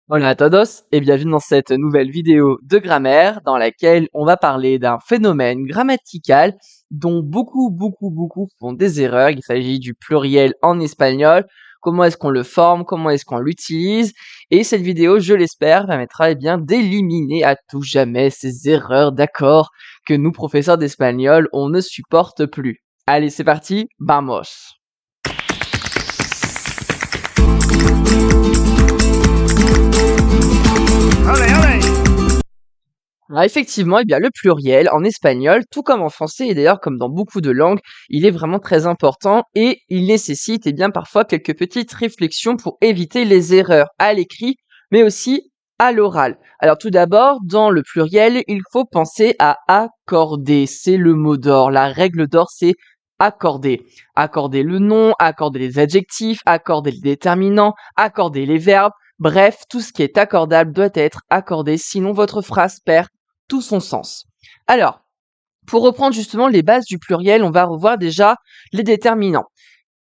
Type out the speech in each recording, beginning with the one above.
Hola a todos et bienvenue dans cette nouvelle vidéo de grammaire dans laquelle on va parler d'un phénomène grammatical dont beaucoup font des erreurs. Il s'agit du pluriel en espagnol. Comment est-ce qu'on le forme? Comment est-ce qu'on l'utilise? Et cette vidéo, je l'espère, permettra bien d'éliminer à tout jamais ces erreurs d'accords que nous, professeurs d'espagnol, on ne supporte plus. Allez, c'est parti, vamos! Alors effectivement, eh bien, le pluriel en espagnol, tout comme en français et d'ailleurs comme dans beaucoup de langues, il est vraiment très important et il nécessite bien parfois quelques petites réflexions pour éviter les erreurs à l'écrit, mais aussi à l'oral. Alors tout d'abord, dans le pluriel, il faut penser à accorder. C'est le mot d'or. La règle d'or, c'est accorder. Accorder le nom, accorder les adjectifs, accorder les déterminants, accorder les verbes. Bref, tout ce qui est accordable doit être accordé, sinon votre phrase perd tout son sens. Alors, pour reprendre justement les bases du pluriel, on va revoir déjà les déterminants.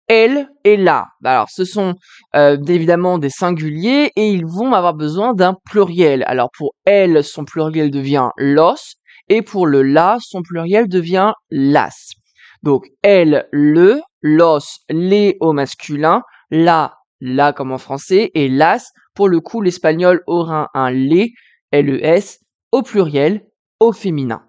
Elle et la. Alors, ce sont évidemment des singuliers et ils vont avoir besoin d'un pluriel. Alors, pour elle, son pluriel devient los et pour le la, son pluriel devient las. Donc, elle, le, los, les au masculin, la comme en français et las, pour le coup, l'espagnol aura un les, les, au pluriel, au féminin.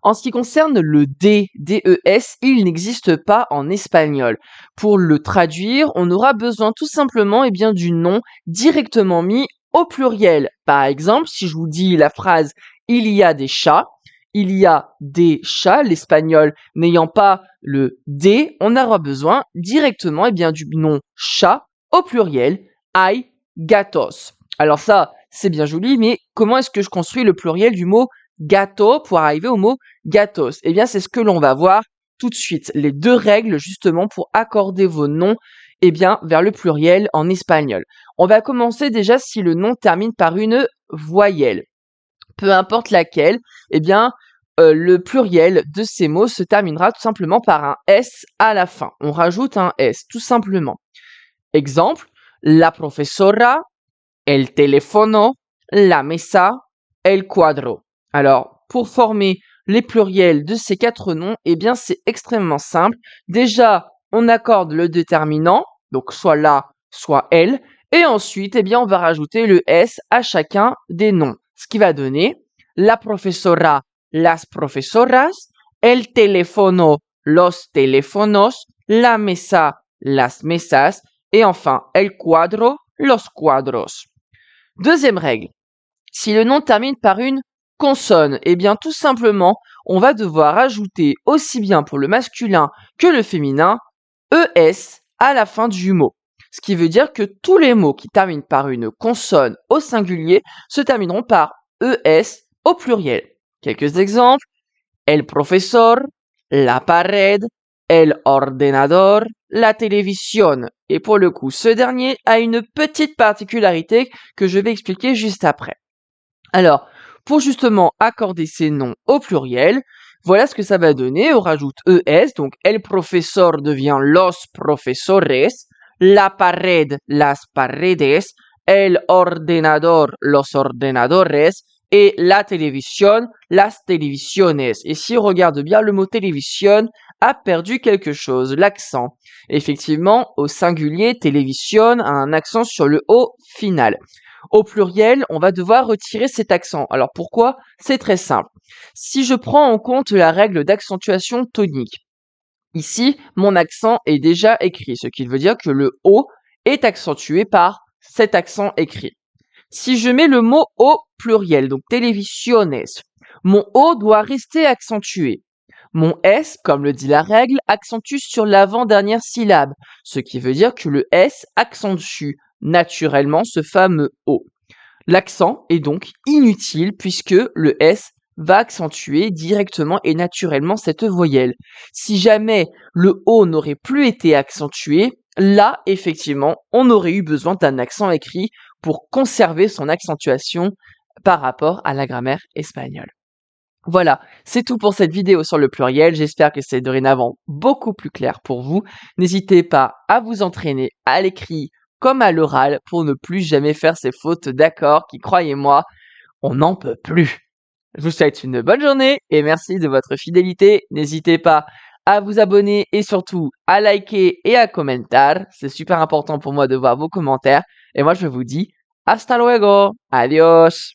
En ce qui concerne le D, D-E-S, il n'existe pas en espagnol. Pour le traduire, on aura besoin tout simplement du nom directement mis au pluriel. Par exemple, si je vous dis la phrase « il y a des chats », il y a des chats, l'espagnol n'ayant pas le D, on aura besoin directement du nom chat au pluriel, hay gatos. Alors ça, c'est bien joli, mais comment est-ce que je construis le pluriel du mot gato pour arriver au mot gatos? Eh bien, c'est ce que l'on va voir tout de suite. Les deux règles, justement, pour accorder vos noms, vers le pluriel en espagnol. On va commencer déjà si le nom termine par une voyelle. Peu importe laquelle, le pluriel de ces mots se terminera tout simplement par un S à la fin. On rajoute un S, tout simplement. Exemple, la profesora, el teléfono, la mesa, el cuadro. Alors, pour former les pluriels de ces quatre noms, c'est extrêmement simple. Déjà, on accorde le déterminant, donc soit la, soit elle, et ensuite, on va rajouter le S à chacun des noms. Ce qui va donner la profesora, las profesoras, el teléfono, los teléfonos, la mesa, las mesas, et enfin, el cuadro, los cuadros. Deuxième règle, si le nom termine par une consonne, tout simplement, on va devoir ajouter aussi bien pour le masculin que le féminin ES à la fin du mot. Ce qui veut dire que tous les mots qui terminent par une consonne au singulier se termineront par ES au pluriel. Quelques exemples, el profesor, la pared, el ordenador, la télévision. Et pour le coup, ce dernier a une petite particularité que je vais expliquer juste après. Alors, pour justement accorder ces noms au pluriel, voilà ce que ça va donner. On rajoute ES, donc el profesor devient los profesores, la pared, las paredes, el ordenador, los ordenadores, et la télévision, las televisiones. Et si on regarde bien, le mot télévision a perdu quelque chose, l'accent. Effectivement, au singulier, télévision a un accent sur le O final. Au pluriel, on va devoir retirer cet accent. Alors pourquoi? C'est très simple. Si je prends en compte la règle d'accentuation tonique, ici, mon accent est déjà écrit, ce qui veut dire que le O est accentué par cet accent écrit. Si je mets le mot au pluriel, donc televisiones, mon O doit rester accentué. Mon S, comme le dit la règle, accentue sur l'avant-dernière syllabe, ce qui veut dire que le S accentue naturellement ce fameux O. L'accent est donc inutile puisque le S va accentuer directement et naturellement cette voyelle. Si jamais le O n'aurait plus été accentué, là, effectivement, on aurait eu besoin d'un accent écrit pour conserver son accentuation par rapport à la grammaire espagnole. Voilà, c'est tout pour cette vidéo sur le pluriel. J'espère que c'est dorénavant beaucoup plus clair pour vous. N'hésitez pas à vous entraîner à l'écrit comme à l'oral pour ne plus jamais faire ces fautes d'accord qui, croyez-moi, on n'en peut plus. Je vous souhaite une bonne journée et merci de votre fidélité. N'hésitez pas à vous abonner et surtout à liker et à commenter. C'est super important pour moi de voir vos commentaires. Et moi, je vous dis hasta luego. Adios.